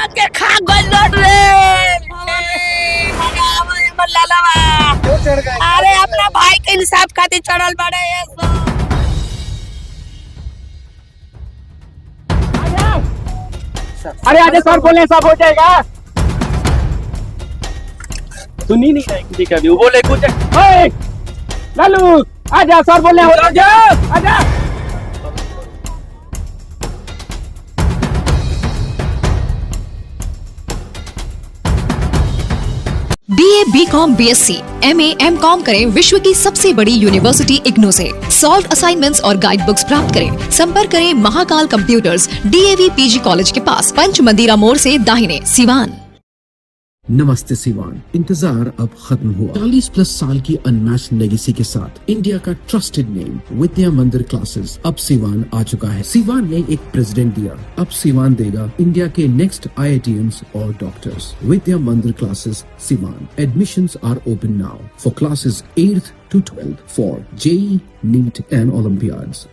के खा गइल रे क्यों चढ़ गए? अरे अपना भाई के इंसाफ खातिर चढ़ल बड़े ये अरे आजा सर बोले सब हो जाएगा। सुनी नहीं रही किसी का भी, वो बोले कुछ लालू आजा सर बोले हो जा आजा। BA, BCom, BSc, MA, MCom करें विश्व की सबसे बड़ी यूनिवर्सिटी इग्नू से। सॉल्व असाइनमेंट्स और गाइड बुक्स प्राप्त करें। संपर्क करें Mahakal computers, DAV PG college के पास, पंच मंदिरा मोड़ से दाहिने, सिवान। नमस्ते सिवान, इंतजार अब खत्म हुआ। 40+ साल की अनमैच्ड लेगेसी के साथ इंडिया का ट्रस्टेड नेम विद्या मंदिर क्लासेस अब सिवान आ चुका है। सिवान ने एक प्रेसिडेंट दिया, अब सिवान देगा इंडिया के नेक्स्ट IITians और doctors. Vidya Mandir classes Siwan. Admissions are open now for classes 8th to 12th for JEE, NEET and Olympiads.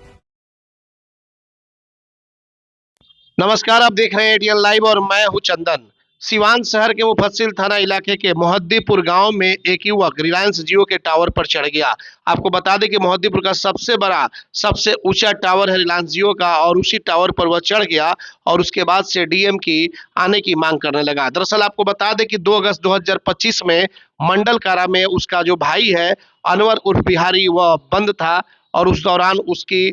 नमस्कार, आप देख रहे हैं ATN लाइव और मैं हूं चंदन। सिवान शहर के मुफस्सिल थाना इलाके के मोहद्दीपुर गांव में एक युवक रिलायंस जियो के टावर पर चढ़ गया। आपको बता दें कि मोहद्दीपुर का सबसे बड़ा, सबसे ऊंचा टावर है रिलायंस जियो का, और उसी टावर पर वह चढ़ गया और उसके बाद से DM की आने की मांग करने लगा। दरअसल आपको बता दें कि 2 अगस्त 2025 में मंडल कारा में उसका जो भाई है अनवर उर्फ बिहारी, वह बंद था और उस दौरान उसकी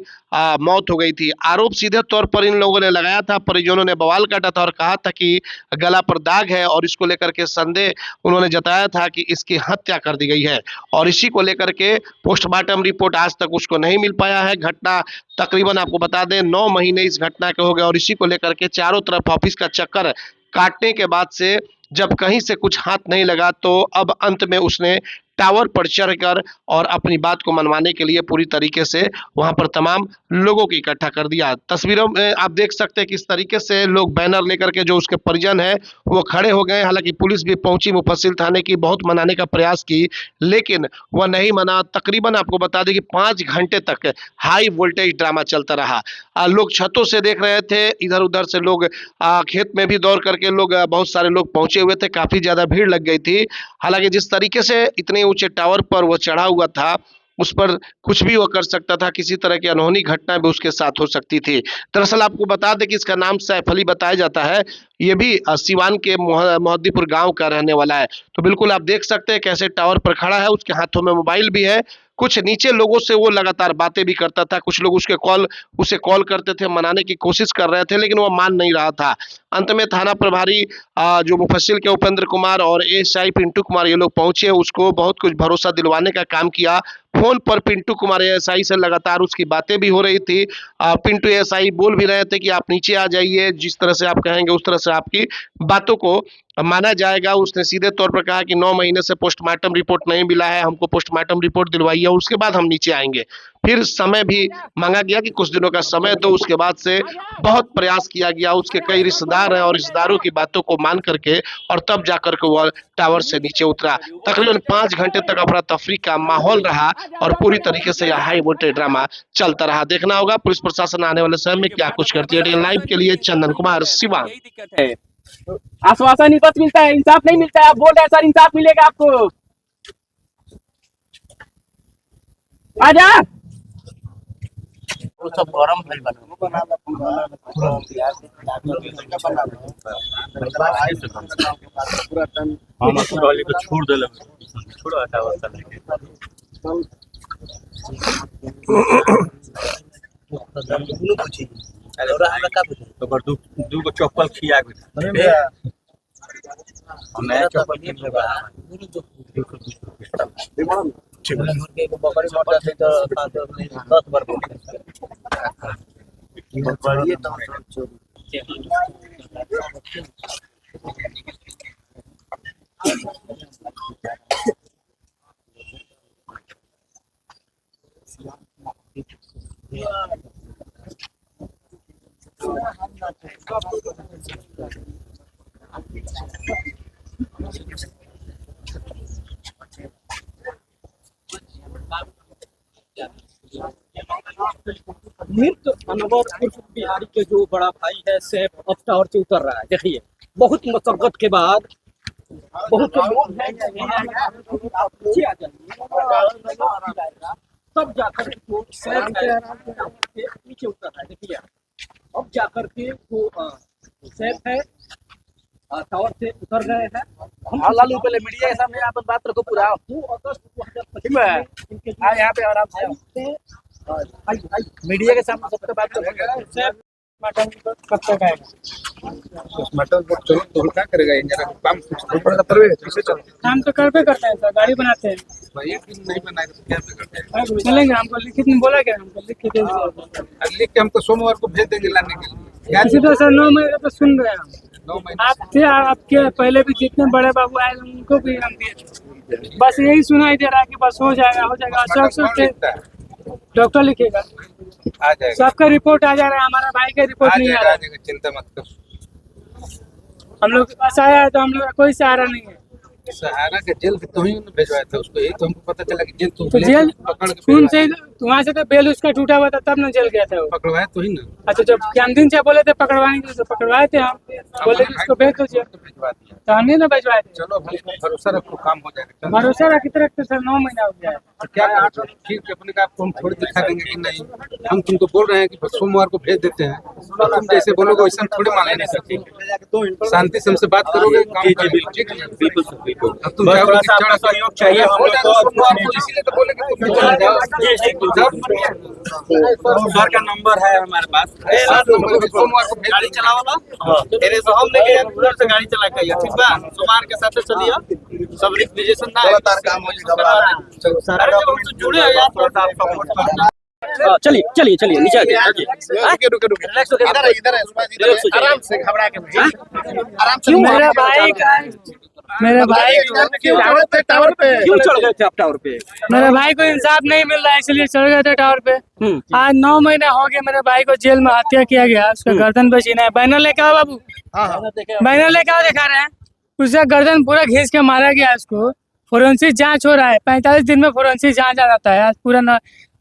मौत हो गई थी। आरोप सीधे तौर पर इन लोगों ने लगाया था। परिजनों ने बवाल काटा था और कहा था कि गला पर दाग है और इसको लेकर के संदेह उन्होंने जताया था कि इसकी हत्या कर दी गई है, और इसी को लेकर के पोस्टमार्टम रिपोर्ट आज तक उसको नहीं मिल पाया है। घटना तकरीबन आपको बता दें 9 महीने इस घटना के हो गए, और इसी को लेकर के चारों तरफ ऑफिस का चक्कर काटने के बाद से जब कहीं से कुछ हाथ नहीं लगा, तो अब अंत में उसने टावर पर चढ़कर और अपनी बात को मनवाने के लिए पूरी तरीके से वहां पर तमाम लोगों को इकट्ठा कर दिया। तस्वीरों में आप देख सकते हैं किस तरीके से लोग बैनर लेकर के, जो उसके परिजन है वो खड़े हो गए। हालांकि पुलिस भी पहुंची मुफस्सिल थाने की, बहुत मनाने का प्रयास की, लेकिन वह नहीं मना। तकरीबन आपको बता दें कि 5 घंटे तक हाई वोल्टेज ड्रामा चलता रहा। लोग छतों से देख रहे थे, इधर उधर से लोग खेत में भी दौड़ करके लोग, बहुत सारे लोग पहुंचे हुए थे, काफी ज्यादा भीड़ लग गई थी। हालांकि जिस तरीके से इतने ऊंचे टावर पर वो चढ़ा हुआ था, उस पर कुछ भी वो कर सकता था, किसी तरह की अनहोनी घटना भी उसके साथ हो सकती थी। दरअसल आपको बता दें कि इसका नाम सैफ अली बताया जाता है, ये भी सिवान के मोहद्दीपुर गांव का रहने वाला है। तो बिल्कुल आप देख सकते हैं कैसे टावर पर खड़ा है, उसके हाथों में मोबाइल भी है। कुछ नीचे लोगों से वो लगातार बातें भी करता था, कुछ लोग उसे कॉल करते थे, मनाने की कोशिश कर रहे थे, लेकिन वो मान नहीं रहा था। अंत में थाना प्रभारी जो मुफस्सिल के उपेंद्र कुमार और SI पिंटू कुमार, ये लोग पहुंचे, उसको बहुत कुछ भरोसा दिलवाने का काम किया। फोन पर पिंटू कुमार SI से लगातार उसकी बातें भी हो रही थी। पिंटू SI बोल भी रहे थे कि आप नीचे आ जाइए, जिस तरह से आप कहेंगे उस तरह से आपकी बातों को माना जाएगा। उसने सीधे तौर पर कहा कि 9 महीने से पोस्टमार्टम रिपोर्ट नहीं मिला है, हमको पोस्टमार्टम रिपोर्ट दिलवाइए, उसके बाद हम नीचे आएंगे। फिर समय भी मांगा गया कि कुछ दिनों का समय दो। उसके बाद से बहुत प्रयास किया गया, उसके कई रिश्तेदार हैं और रिश्तेदारों की बातों को मान करके, और तब जाकर के वह टावर से नीचे उतरा। तकरीबन 5 घंटे तक अफरा तफरी का माहौल रहा और पूरी तरीके से यह हाई वोल्टेज ड्रामा चलता रहा। देखना होगा पुलिस प्रशासन आने वाले समय में क्या कुछ करती है। लाइव के लिए चंदन कुमार, सिवान। आश्वासन ही बस मिलता है, इंसाफ नहीं मिलता है। आप बोल रहे हैं सर इंसाफ मिलेगा आपको, आजा। वो सब गरम भइल बना हम वाले को छोड़ देले, छोड़ हटावा लेके तो पर दू को चप्पल खिया के मैं चप्पल खिया बकरी मोटा से तो 10 बार बोल बढ़िए तो मृत अनवर उर्फ बिहारी के जो बड़ा भाई है सैफ अब टावर से उतर रहा है। देखिए बहुत मशक्कत के बाद बहुत से लोग हैं जो यहाँ पीछे आ जाएंगे, तब जाकर वो सेफ है नीचे उतर है। देखिए अब जाकर के वो सेफ है, टावर से उतर गए हैं। हम लालू पहले मीडिया के सामने यहाँ पर बात रखो पूरा। 2 अगस्त 2025 यहाँ पे आराम से मीडिया के सामने सबसे बात करेंगे। मटन कब तक आएगा? मटन चलो तो क्या करेगा ये जरा काम काम तो करते करते हैं सर, गाड़ी बनाते हैं। भाई नहीं बनाए तो क्या करते हैं? चलेंगे, हमको लिखित में बोला गया, हमको लिख के दे दीजिए। लिख के हमको सोमवार को भेज देंगे लाने के लिए। इसी तरह सर 9 महीने तो सुन रहे हैं हम। 9 महीने आप थे, आपके पहले भी जितने बड़े बाबू आए उनको भी हम दिए, बस यही सुनाई दे रहा है कि बस हो जाएगा हो जाएगा। डॉक्टर लिखेगा, आ जाएगा, सबका रिपोर्ट आ जा रहा है, हमारा भाई का रिपोर्ट नहीं आ रहा है। चिंता मत कर। हम लोग असहाय है तो हम लोग का कोई सहारा नहीं है। सहारा के जेल तो ही भिजवाया था उसको, यही तो हमको पता चला कि जेल तो जेल पकड़ के खून से वहाँ से तो बेल उसका टूटा हुआ था, तब ना जेल गया था वो। पकड़वाया तो ही ना। अच्छा, जब दिन से बोले थे पकड़वाने के लिए तो पकड़वाए थे हम, बोले कि इसको भेज दीजिए भिजवा दिया। तो हमने ना भिजवाए थे। चलो हमको भरोसा रखो, काम हो जाएगा। भरोसा रखी तरह तो सर 9 महीना हो गया है। और क्या ठीक है, अपने का आपको हम थोड़ी दिखा देंगे कि नहीं, हम तुमको बोल रहे हैं कि सोमवार को भेज देते हैं, और तुम जैसे बोलोगे वैसे हम थोड़ी मान लेने सकते। शांति से हमसे बात करोगे, बिल्कुल अब तुम सहयोग चाहिए हम लोग को, इसीलिए तो बोले कि तुम चले जाओ। सर का नंबर है हमारे पास। सोमवार को भेज गाड़ी चलाओ ना, तेरे से हम लेके उधर से गाड़ी चला के ठीक बा। सोमवार के साथ चलिए, सब रिक्विजिशन ना काम हो जाएगा। जुड़े हैं यार। चलिए चलिए चलिए नीचे रुके इधर आराम से, घबरा के आराम से। मेरे भाई टावर पे क्यों चढ़ गए थे आप टावर पे? मेरे भाई को इंसाफ नहीं मिल रहा है, इसलिए चढ़ गए थे टावर पे। आज 9 महीने हो गए मेरे भाई को जेल में हत्या किया गया, उसका गर्दन पे छीना है। बैनर लेके आओ बाबू, बैनर लेके आओ, दिखा रहे हैं। उसका गर्दन पूरा घींच के मारा गया। उसको फोरेंसिक जांच हो रहा है, 45 दिन में फोरेंसिक जांच आ जाता है। आज पूरा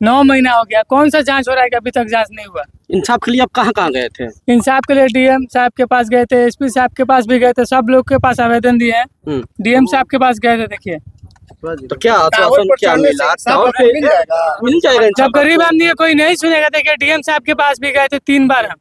9 महीना हो गया, कौन सा जांच हो रहा है कि अभी तक जांच नहीं हुआ? इंसाफ के लिए आप कहाँ कहाँ गए थे? इंसाफ के लिए डीएम साहब के पास गए थे, एसपी साहब के पास भी गए थे, सब लोग के पास आवेदन दिए हैं। डीएम साहब के पास गए थे। देखिए तो क्या आश्वासन क्या मिला? टावर पे मिल जाएगा। जब गरीब आदमी है कोई नहीं सुनेगा। देखिए डीएम साहब के पास भी गए थे 3 बार, हम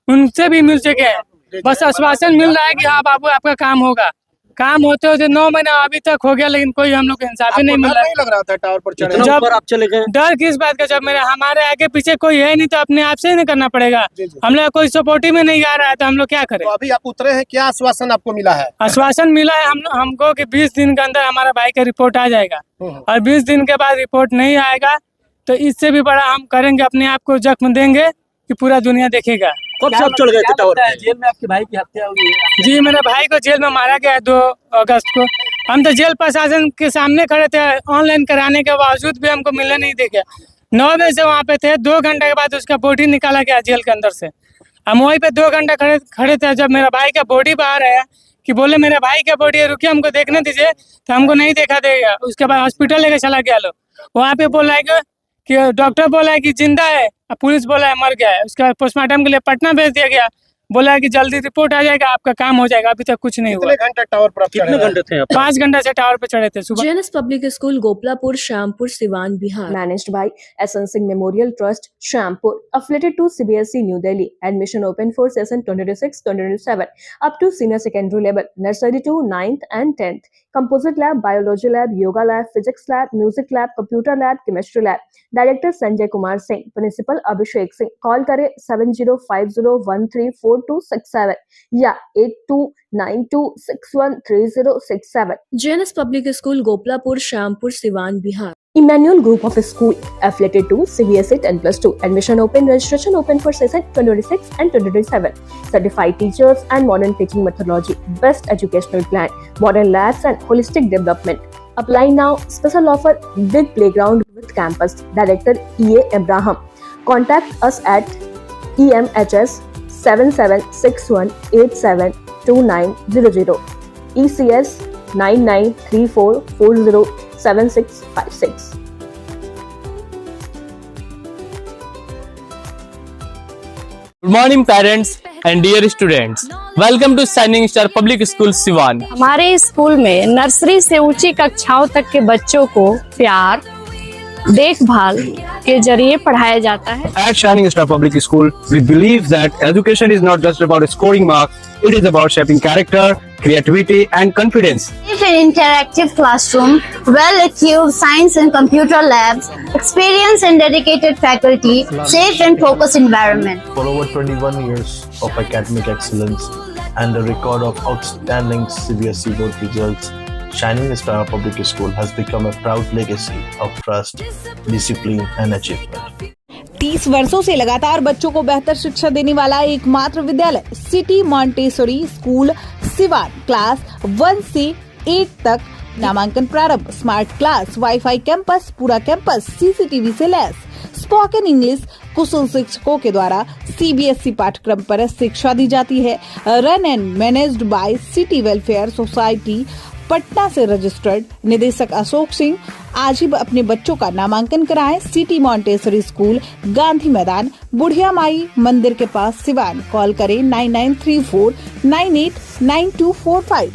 उनसे भी मिल चुके हैं। बस आश्वासन मिल रहा है कि हाँ बाबू आपका काम होगा। काम होते होते 9 महीना अभी तक हो गया, लेकिन कोई हम लोग को इंसाफ ही नहीं मिल रहा है। लग रहा था टावर पर चढ़े जब आप चले गए, डर किस बात का? जब हमारे आगे पीछे कोई है नहीं तो अपने आप से ही नहीं करना पड़ेगा। हम लोग कोई सपोर्टिव में नहीं आ रहा है तो हम लोग क्या करें? तो अभी आप उतरे हैं, क्या आश्वासन आपको मिला है? आश्वासन मिला है हमको कि 20 दिन के अंदर हमारा भाई का रिपोर्ट आ जाएगा, और 20 दिन के बाद रिपोर्ट नहीं आएगा तो इससे भी बड़ा हम करेंगे, अपने आप को जख्म देंगे कि पूरा दुनिया देखेगा। कब से आप चढ़ गए थे टावर पे? जेल में आपके भाई की हत्या हुई है। जी, मेरे भाई को जेल में मारा गया है 2 अगस्त को। हम तो जेल प्रशासन के सामने खड़े थे, ऑनलाइन कराने के बावजूद भी हमको मिलने नहीं देगा। 9 बजे से वहाँ पे थे, 2 घंटे के बाद उसका बॉडी निकाला गया जेल के अंदर से। हम वहीं पे 2 घंटा खड़े थे। जब मेरा भाई का बॉडी बाहर आया कि बोले मेरे भाई का बॉडी है, रुकिए हमको देखने दीजिए, तो हमको नहीं देखा देगा। उसके बाद हॉस्पिटल लेके चला गया लोग, वहाँ पे बोला है कि डॉक्टर बोला है कि जिंदा है, पुलिस बोला है मर गया है। उसका पोस्टमार्टम के लिए पटना भेज दिया गया, बोला है कि जल्दी रिपोर्ट आ जाएगा, आपका काम हो जाएगा। अभी तक कुछ नहीं हुआ। कितने घंटे टावर पर? कितने घंटे थे आप? 5 घंटा से टावर पे चढ़े थे सुबह। JNS Public School, Goplapur, Shampur, Siwan, Bihar. Managed by SN Singh Memorial Trust, Shampur. Affiliated to CBSE, New Delhi. Admission open for session 2026-2027 up to senior secondary level, nursery to 9th and 10th. Composite lab, biology lab, yoga lab, physics lab, music lab, computer lab, chemistry lab. Director Sanjay Kumar Singh. Principal Abhishek Singh. Call करे 7050134267 या 8292613067. JNS Public School, Goplapur, Shampur, Siwan, Bihar. Emmanuel Group of School affiliated to CBSE 10+2. Admission open, registration open for session 2026 and 2027. Certified teachers and modern teaching methodology. Best educational plan, modern labs and holistic development. Apply now. Special offer, big playground with campus. Director EA Abraham. Contact us at EMHS 7761872900. ECS 9934407656. Good morning parents and dear students. Welcome to Shining Star Public School Siwan. हमारे school में nursery से ऊंची कक्षाओं तक के बच्चों को प्यार, देखभाल के जरिए पढ़ाया जाता है। At Shining Star Public School, we believe that education is not just about scoring marks, it is about shaping character, creativity and confidence. An interactive classroom, well-equipped science and computer labs, experienced and dedicated faculty, safe and focused environment. For over 21 years of academic excellence and a record of outstanding CBSE board results, Shining Star Public School has become a proud legacy of trust, discipline and achievement. 30 वर्षों से लगातार बच्चों को बेहतर शिक्षा देने वाला एकमात्र विद्यालय city Montessori school Siwan class 1 से 8 तक नामांकन प्रारंभ। स्मार्ट क्लास, वाईफाई कैंपस, पूरा कैंपस सीसीटीवी से लैस, स्पोकन इंग्लिश कुशल शिक्षकों के द्वारा सीबीएसई पाठ्यक्रम पर शिक्षा दी जाती है। Run and managed by city welfare society Patna से रजिस्टर्ड। निदेशक अशोक सिंह। आज ही अपने बच्चों का नामांकन कराएं। सिटी मॉन्टेसरी स्कूल, गांधी मैदान, बुढ़िया माई मंदिर के पास, सिवान। कॉल करें 9934989245।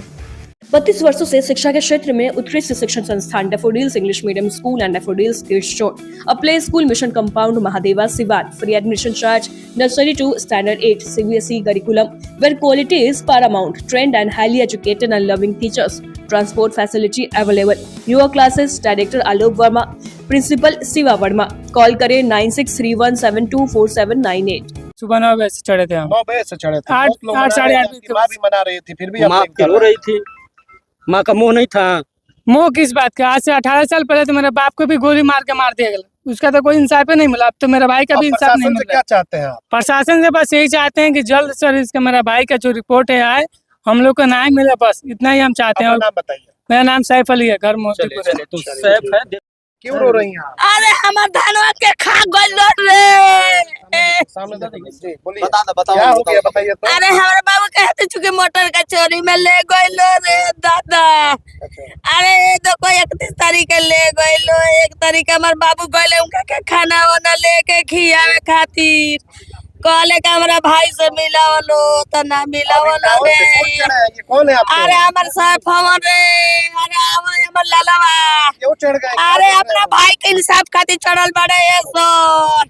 32 वर्षों से शिक्षा के क्षेत्र में उत्कृष्ट शिक्षण संस्थान Daffodils English medium school and Daffodils kids चोट, a play school mission compound Mahadeva Siwan. Free admission charge nursery to standard 8 CBSE curriculum where quality is paramount, trained and highly educated and loving teachers. Transport facility available. Yoga classes. Director Alok Verma, Principal Siva Verma. Call करें 9631724798। सुबह 9 बजे से चढ़े थे हम। 9 बजे से चढ़े थे। 8 साढ़े 8 की माँ भी मना रही थी, फिर भी आप माँ नहीं कर रो रहे। रही थी, माँ का मुंह नहीं था। मुँह किस बात का? आज से 18 साल पहले तो मेरे बाप को भी गोली मार के मार दिया गया, उसका तो कोई इंसाफ ही नहीं मिला। अब तो मेरा भाई का भी अब इंसाफ नहीं प्रशासन से मिला। क्या चाहते हैं आप? प्रशासन से बस यही चाहते हैं कि जल्द से इसका मेरा भाई का जो रिपोर्ट है आए, हम लोग को न्याय मिले, बस इतना ही हम चाहते हैं। अपना नाम बताइए। मेरा नाम सैफ अली है, घर मोतीपुर है। तो सैफ है। क्यों रो रही हैं आप? अरे हमार धनवा के खा गइल रे। सामने देखिए, बोलिए। क्या हो गया बताइए तो। अरे हमारे बाबू कहते चुके मोटर का चोरी में ले गइल रे दादा। अरे ये तो कोई 31 तारीख के ले गइल, 1 तारीख के हमारे बाबू गइल उनका के खाना वाना लेके खियावे खातिर। कहले का हमारा भाई से मिलावलो तो ना मिलावलो रे। ये कौन है आपके? अरे हमारे साहब हमर रे। अरे हमार लालावा। क्यों चढ़ गए? अरे अपना भाई के इंसाफ खातिर चढ़ल बड़े ये सर।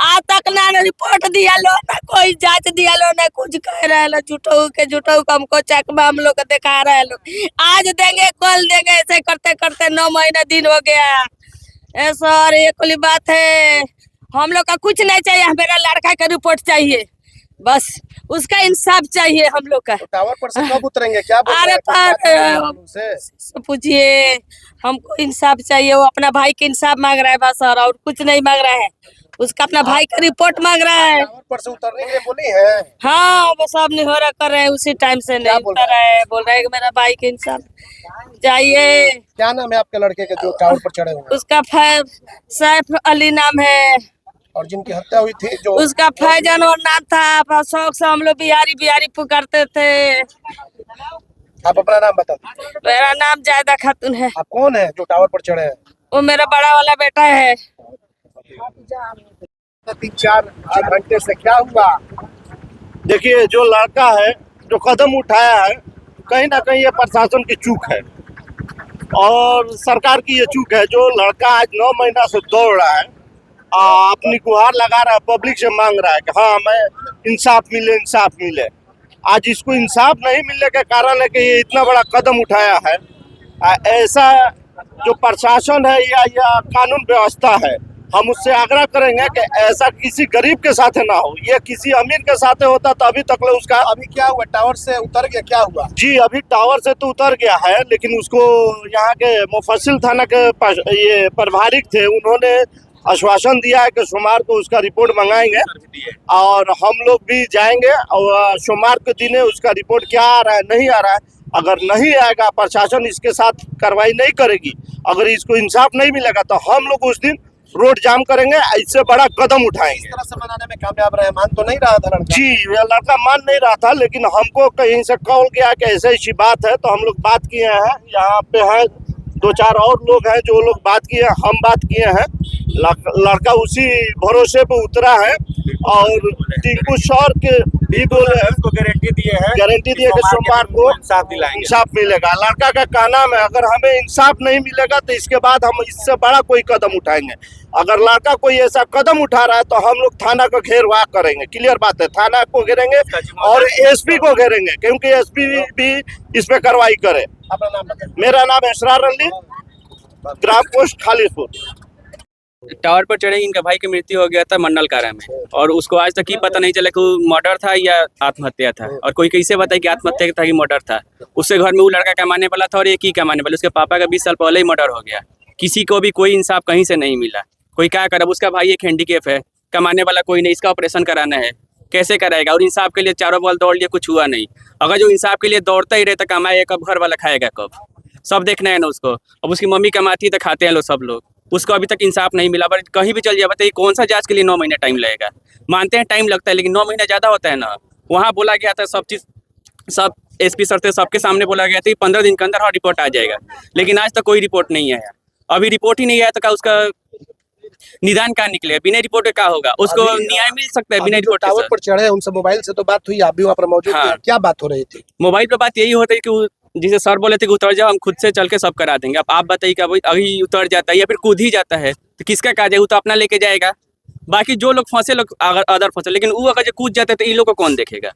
आज तक ना रिपोर्ट दिया लो, ना कोई जांच दिया लो, ना कुछ कह रहे लो। झूठो हमको चकमा हम लोग को दिखा रहे लो। आज देंगे कल देंगे, ऐसे करते करते 9 महीना दिन हो गया। ए सर ये कोई बात है? हम लोग का कुछ नहीं चाहिए, मेरा लड़का का रिपोर्ट चाहिए, बस उसका इंसाफ चाहिए हम लोग का। तो टावर पर से कब उतरेंगे? क्या बोल अरे रहे हैं उनसे? पूछिए, हमको इंसाफ चाहिए। वो अपना भाई का इंसाफ मांग रहा है बस, और कुछ नहीं मांग रहा है। उसका अपना भाई का रिपोर्ट मांग रहा है। टावर पर से उतरने के लिए बोली है? हाँ वो सब नहीं हो रहा कर रहे हैं, उसी टाइम से नहीं उतर रहा है। बोल रहा है कि मेरा भाई का इंसाफ चाहिए। क्या नाम है आपके लड़के के जो टावर पर चढ़े हुए हैं? उसका सैफ अली नाम है। और जिनकी हत्या हुई थी जो? उसका फैजन और नाम था। शौक से हम लोग बिहारी पुकारते थे। आप अपना नाम बता दीजिए। मेरा नाम जायदा खातून है। आप कौन है जो टावर पर चढ़े हैं? वो मेरा बड़ा वाला बेटा है। 3-4 घंटे से क्या हुआ? देखिए, जो लड़का है जो कदम उठाया है, कहीं ना कहीं ये प्रशासन की चूक है और सरकार की ये चूक है। जो लड़का आज 9 महीना से दौड़ रहा है, अपनी गुहार लगा रहा है, पब्लिक से मांग रहा है कि हाँ मैं इंसाफ मिले। आज इसको इंसाफ नहीं मिलने के कारण है कि ये इतना बड़ा कदम उठाया है। ऐसा जो प्रशासन है या कानून व्यवस्था है, हम उससे आग्रह करेंगे कि ऐसा किसी गरीब के साथ ना हो। ये किसी अमीर के साथ होता तो अभी तक उसका। अभी क्या हुआ? टावर से उतर गया? क्या हुआ? जी अभी टावर से तो उतर गया है, लेकिन उसको यहाँ के मुफस्सिल थाना के ये प्रभारी थे, उन्होंने आश्वासन दिया है कि सोमवार को उसका रिपोर्ट मंगाएंगे और हम लोग भी जाएंगे और सोमवार के दिन उसका रिपोर्ट क्या आ रहा है नहीं आ रहा है। अगर नहीं आएगा, प्रशासन इसके साथ कार्रवाई नहीं करेगी, अगर इसको इंसाफ नहीं मिलेगा तो हम लोग उस दिन रोड जाम करेंगे, इससे बड़ा कदम उठाएंगे। इस तरह से मनाने में कामयाब रहे? मान तो नहीं रहा था लड़का? जी लड़का मान नहीं रहा था, लेकिन हमको कहीं से कॉल किया कि ऐसी बात है, तो हम लोग बात किए हैं। यहाँ पे हैं 2-4 और लोग हैं जो लोग बात किए हैं, हम बात किए हैं। लड़का उसी भरोसे पे उतरा है। और टिंकू सर के भी बोले हैं, गारंटी दिए कि सोमवार को इंसाफ मिलेगा। लड़का का कहना है अगर हमें इंसाफ नहीं मिलेगा तो इसके बाद हम इससे बड़ा कोई कदम उठाएंगे। अगर लड़का कोई ऐसा कदम उठा रहा है तो हम लोग थाना को घेरवाह करेंगे। क्लियर बात है, थाना को घेरेंगे और एसपी को घेरेंगे, क्योंकि एसपी भी इस पे कार्रवाई करे। मेरा नाम इसरार अली, ग्राम पोस्ट खालिशपुर। टावर पर चढ़े इनका भाई की मृत्यु हो गया था मंडल कारा में, और उसको आज तक ही पता नहीं चला कि वो मर्डर था या आत्महत्या था। और कोई कैसे बताए कि आत्महत्या था कि मर्डर था। उससे घर में वो लड़का कमाने वाला था और एक ही कमाने वाला, उसके पापा का 20 साल पहले ही मर्डर हो गया। किसी को भी कोई इंसाफ कहीं से नहीं मिला। कोई क्या करे, उसका भाई एक हैंडीकेप है, कमाने वाला कोई नहीं, इसका ऑपरेशन कराना है, कैसे कराएगा। और इंसाफ के लिए चारों बल दौड़ लिया, कुछ हुआ नहीं। अगर जो इंसाफ के लिए दौड़ता ही रहे तो कमाएगा कब, घर वाला खाएगा कब, सब देखना है ना उसको। अब उसकी मम्मी कमाती है तो खाते हैं लोग सब लोग, उसको अभी तक इंसाफ नहीं मिला। पर कहीं भी चल जाए बताइए कौन सा जांच के लिए 9 महीने टाइम लगेगा। मानते हैं टाइम लगता है, लेकिन 9 महीना ज़्यादा होता है ना। वहाँ बोला गया था सब चीज़, सब एसपी सर थे, सबके सामने बोला गया था कि 15 दिन के अंदर हर रिपोर्ट आ जाएगा, लेकिन आज तक कोई रिपोर्ट नहीं आया। अभी रिपोर्ट ही नहीं आया तो क्या उसका निदान क्या निकले, बिना रिपोर्ट क्या होगा। उसको न्याय मिल सकता है बिना रिपोर्ट। टावर पर चढ़े उनसे मोबाइल से तो बात हुई, आप भी वहाँ पर मौजूद थे, क्या बात हो रही थी? मोबाइल पर बात यही होती है कि जिसे सर बोले थे कि उतर जाओ, हम खुद से चल के सब करा देंगे। अब आप बताइए क्या अभी उतर जाता है या फिर कूद ही जाता है तो किसका काज है? वो तो अपना लेके जाएगा। बाकी जो लोग फंसे लोग अदर फंसे, लेकिन वो अगर कूद जाते हैं तो इन लोग को कौन देखेगा?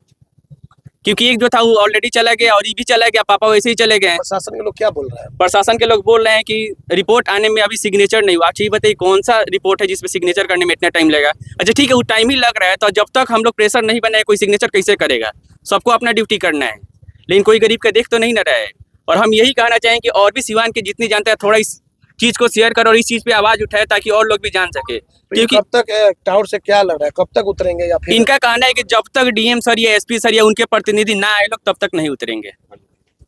क्योंकि एक जो था वो ऑलरेडी चला गया और ये भी चला गया, पापा वैसे ही चले गए। प्रशासन के लोग क्या बोल रहे हैं? प्रशासन के लोग बोल रहे हैं कि रिपोर्ट आने में अभी सिग्नेचर नहीं हुआ। अच्छा ये बताइए कौन सा रिपोर्ट है जिसमें सिग्नेचर करने में इतना टाइम लगेगा? अच्छा ठीक है, वो टाइम ही लग रहा है, तो जब तक हम लोग प्रेशर नहीं बनाए कोई सिग्नेचर कैसे करेगा? सबको अपना ड्यूटी करना है, लेकिन कोई गरीब का देख तो नहीं न रहा है। और हम यही कहना चाहें कि और भी सिवान के जितनी जानते हैं थोड़ा इस चीज को शेयर करो और इस चीज पे आवाज उठाए ताकि और लोग भी जान सके। क्योंकि कब तक टावर से क्या लग रहा है, कब तक उतरेंगे? या फिर इनका कहना है कि जब तक डीएम सर या एसपी सर या उनके प्रतिनिधि ना आए लोग तब तक नहीं उतरेंगे।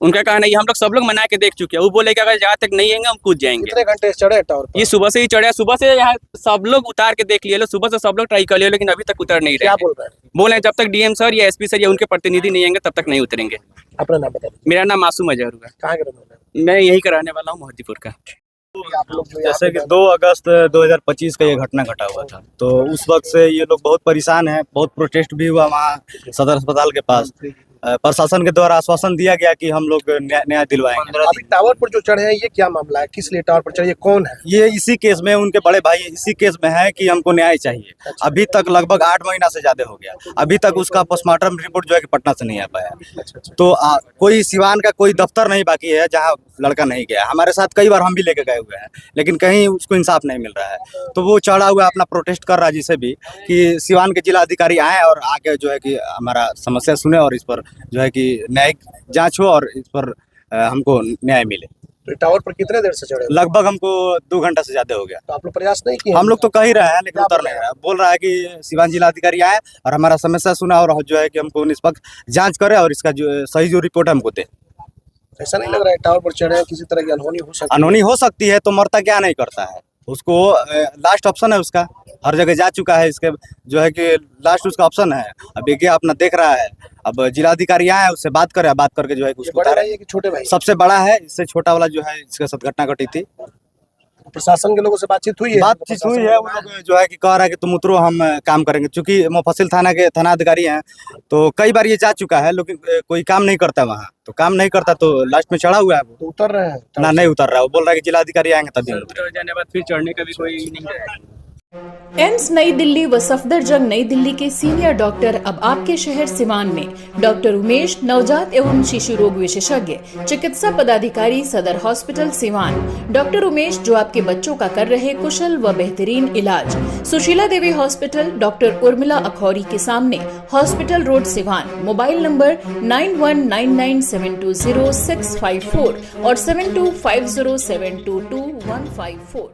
उनका कहना है, हम लोग सब लोग मना के देख चुके हैं। वो बोले कि अगर जहाँ तक नहीं आएंगे हम कूद जाएंगे। कितने घंटे चढ़े टावर पर? ये सुबह से ही चढ़े, सुबह से यहाँ सब लोग उतार के देख लिए लो, सुबह से सब लोग ट्राई कर लिया, लेकिन अभी तक उतर नहीं रहे। क्या बोल रहे हैं? बोले जब तक डीएम सर या एसपी सर या उनके प्रतिनिधि नहीं आएंगे तब तक नहीं उतरेंगे। अपना नाम बताइए। मेरा नाम मासूम अजहर हुआ। कहाँ के रहने वाले? मैं यही कराने वाला हूँ मोहद्दीपुर का। जैसे कि 2 अगस्त 2025 का ये घटना घटा हुआ था, तो उस वक्त से ये लोग बहुत परेशान हैं। बहुत प्रोटेस्ट भी हुआ वहाँ सदर अस्पताल के पास। प्रशासन के द्वारा आश्वासन दिया गया कि हम लोग न्याय दिलवाएंगे। अभी टावर पर जो चढ़े हैं ये क्या मामला है, किस लिए टावर पर चढ़े, ये कौन है? ये इसी केस में, उनके बड़े भाई इसी केस में है कि हमको न्याय चाहिए। अभी तक लगभग 8 महीना से ज्यादा हो गया, अभी तक उसका पोस्टमार्टम रिपोर्ट जो है कि पटना से नहीं आ पाया। तो कोई सिवान का कोई दफ्तर नहीं बाकी है जहाँ लड़का नहीं गया। हमारे साथ कई बार हम भी लेके गए हुए हैं, लेकिन कहीं उसको इंसाफ नहीं मिल रहा है। तो वो चढ़ा हुआ अपना प्रोटेस्ट कर रहा है जिसे भी कि सिवान के जिला अधिकारी आए और आके जो है कि हमारा समस्या सुने और इस पर जो है कि न्यायिक जांच हो और इस पर हमको न्याय मिले। तो टावर पर कितने देर से चढ़े? लगभग हमको 2 घंटा से ज्यादा हो गया। तो आप लोग प्रयास नहीं किए? हम लोग तो कह ही रहे हैं, लेकिन उतर नहीं रहा है। बोल रहा है कि सिवान जिला अधिकारी आए और हमारा समस्या सुना और जो है कि हमको निष्पक्ष जांच करे और इसका जो सही जो रिपोर्ट है हमको दे। ऐसा नहीं लग रहा है टावर पर चढ़े किसी तरह की अनहोनी हो सकती है? अनहोनी हो सकती है, तो मरता क्या नहीं करता है। उसको लास्ट ऑप्शन है उसका, हर जगह जा चुका है, इसके जो है कि लास्ट उसका ऑप्शन है। अब ये अपना देख रहा है, अब जिलाधिकारी आए उससे बात करे, बात करके जो है उसको बड़ा है कि छोटे भाई? सबसे बड़ा है, इससे छोटा वाला जो है इसके साथ घटना घटी थी। प्रशासन के लोगों से बातचीत हुई है? बातचीत हुई है, वो लोग जो है कि कह रहा है कि तुम उतरो, हम काम करेंगे। चूंकि मुफस्सिल थाना के थानाधिकारी हैं, तो कई बार ये जा चुका है, लेकिन कोई काम नहीं करता वहाँ। तो काम नहीं करता तो लास्ट में चढ़ा हुआ है। तो उतर रहे हैं ना? नहीं उतर रहा है। वो बोल रहा है कि जिलाधिकारी आएंगे तभी उतर जाने बाद फिर चढ़ने का भी कोई नहीं है। एम्स नई दिल्ली व सफदरजंग नई दिल्ली के सीनियर डॉक्टर अब आपके शहर सिवान में। डॉक्टर उमेश, नवजात एवं शिशु रोग विशेषज्ञ, चिकित्सा पदाधिकारी, सदर हॉस्पिटल सिवान। डॉक्टर उमेश जो आपके बच्चों का कर रहे कुशल व बेहतरीन इलाज। सुशीला देवी हॉस्पिटल, डॉक्टर उर्मिला अखौरी के सामने, hospital road Siwan. Mobile number 9199720654 और 7250722154।